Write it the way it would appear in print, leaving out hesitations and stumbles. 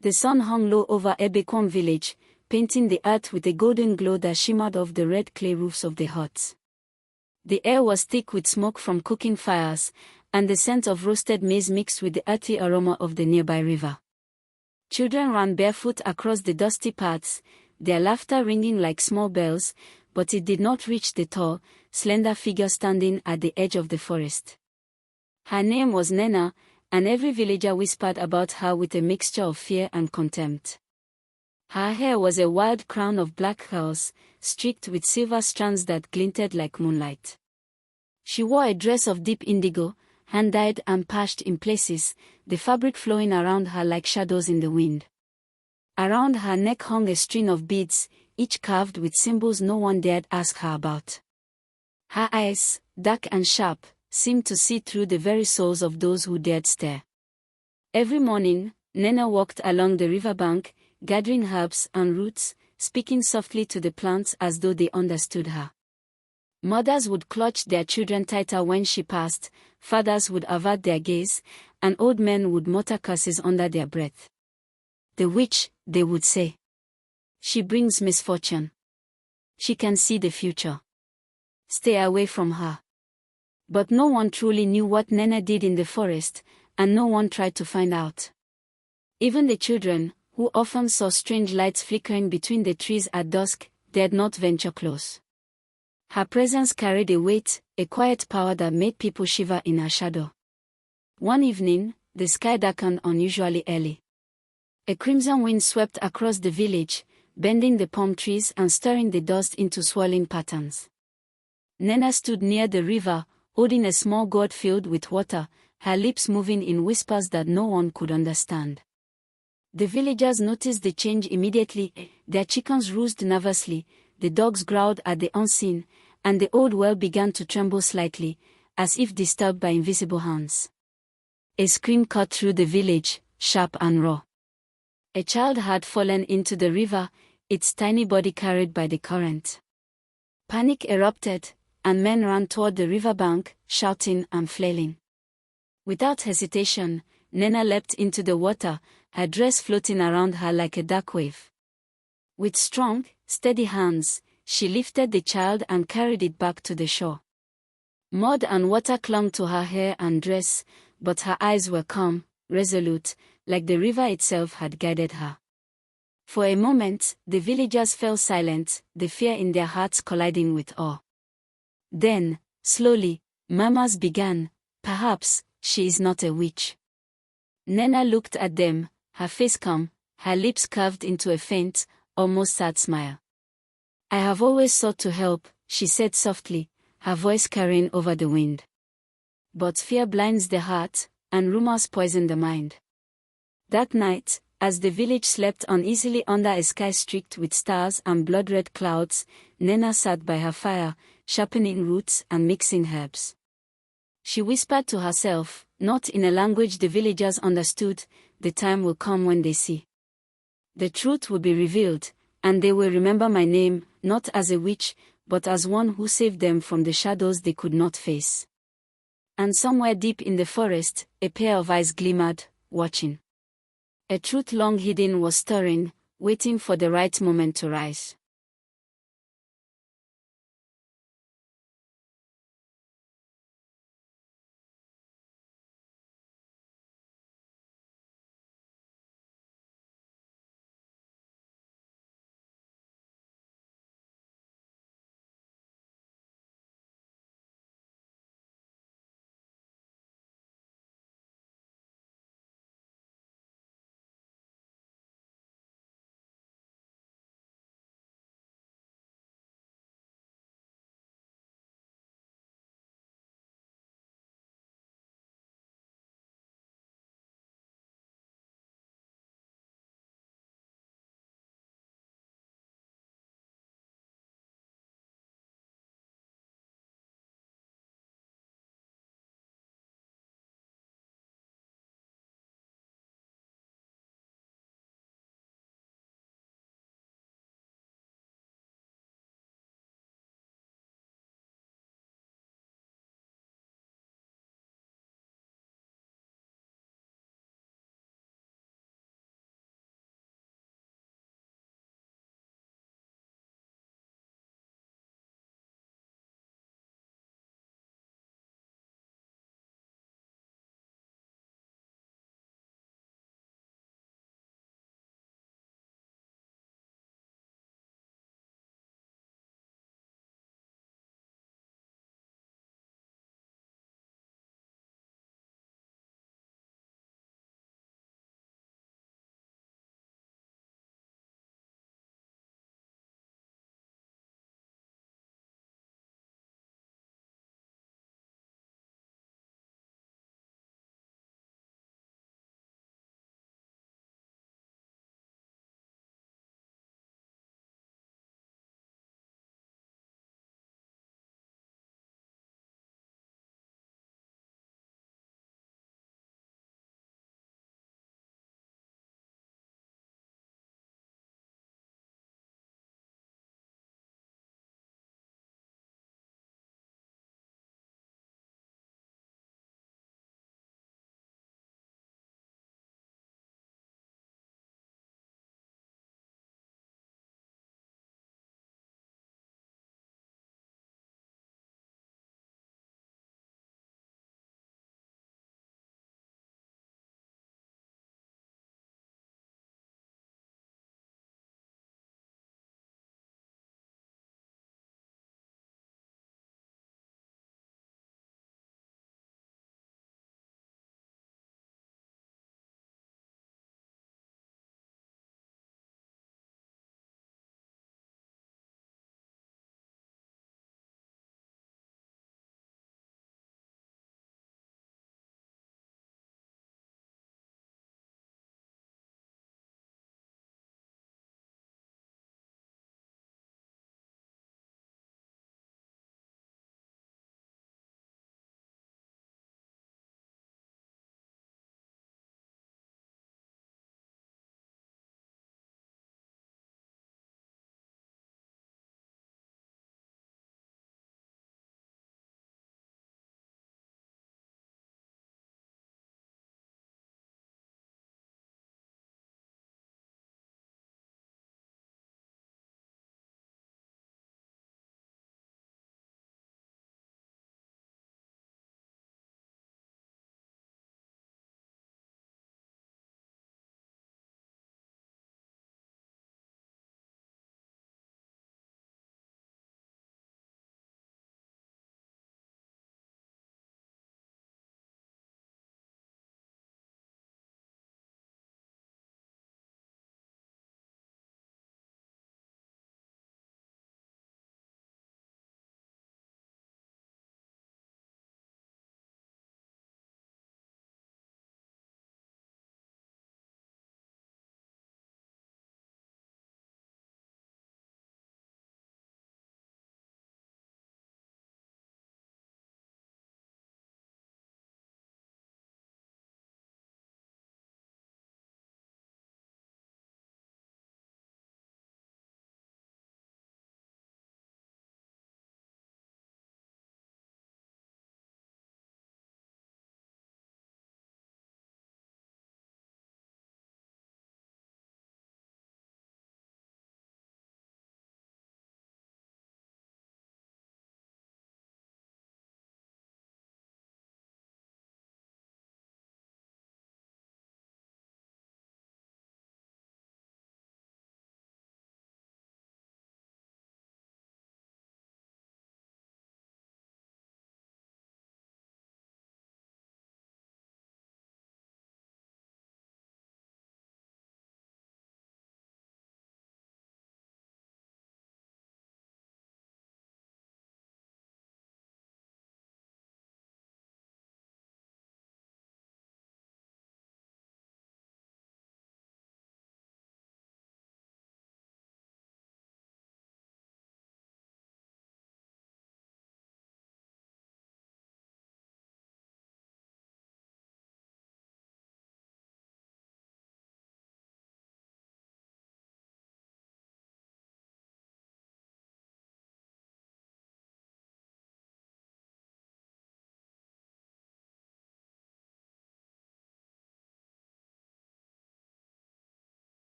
The sun hung low over Ebekwam village, painting the earth with a golden glow that shimmered off the red clay roofs of the huts. The air was thick with smoke from cooking fires, and the scent of roasted maize mixed with the earthy aroma of the nearby river. Children ran barefoot across the dusty paths, their laughter ringing like small bells, but it did not reach the tall, slender figure standing at the edge of the forest. Her name was Nena, and every villager whispered about her with a mixture of fear and contempt. Her hair was a wild crown of black curls, streaked with silver strands that glinted like moonlight. She wore a dress of deep indigo, hand-dyed and patched in places, the fabric flowing around her like shadows in the wind. Around her neck hung a string of beads, each carved with symbols no one dared ask her about. Her eyes, dark and sharp, seemed to see through the very souls of those who dared stare. Every morning, Nena walked along the riverbank, gathering herbs and roots, speaking softly to the plants as though they understood her. Mothers would clutch their children tighter when she passed, fathers would avert their gaze, and old men would mutter curses under their breath. "The witch," they would say. "She brings misfortune. She can see the future. Stay away from her." But no one truly knew what Nena did in the forest, and no one tried to find out. Even the children, who often saw strange lights flickering between the trees at dusk, dared not venture close. Her presence carried a weight, a quiet power that made people shiver in her shadow. One evening, the sky darkened unusually early. A crimson wind swept across the village, bending the palm trees and stirring the dust into swirling patterns. Nena stood near the river, holding a small gourd filled with water, her lips moving in whispers that no one could understand. The villagers noticed the change immediately, their chickens roosted nervously, the dogs growled at the unseen, and the old well began to tremble slightly, as if disturbed by invisible hands. A scream cut through the village, sharp and raw. A child had fallen into the river, its tiny body carried by the current. Panic erupted, and men ran toward the riverbank, shouting and flailing. Without hesitation, Nena leapt into the water, her dress floating around her like a dark wave. With strong, steady hands, she lifted the child and carried it back to the shore. Mud and water clung to her hair and dress, but her eyes were calm, resolute, like the river itself had guided her. For a moment, the villagers fell silent, the fear in their hearts colliding with awe. Then, slowly, murmurs began, "Perhaps, she is not a witch." Nena looked at them, her face calm, her lips curved into a faint, almost sad smile. "I have always sought to help," she said softly, her voice carrying over the wind. But fear blinds the heart, and rumors poison the mind. That night, as the village slept uneasily under a sky streaked with stars and blood-red clouds, Nena sat by her fire, sharpening roots and mixing herbs. She whispered to herself, not in a language the villagers understood, "The time will come when they see. The truth will be revealed, and they will remember my name, not as a witch, but as one who saved them from the shadows they could not face." And somewhere deep in the forest, a pair of eyes glimmered, watching. A truth long hidden was stirring, waiting for the right moment to rise.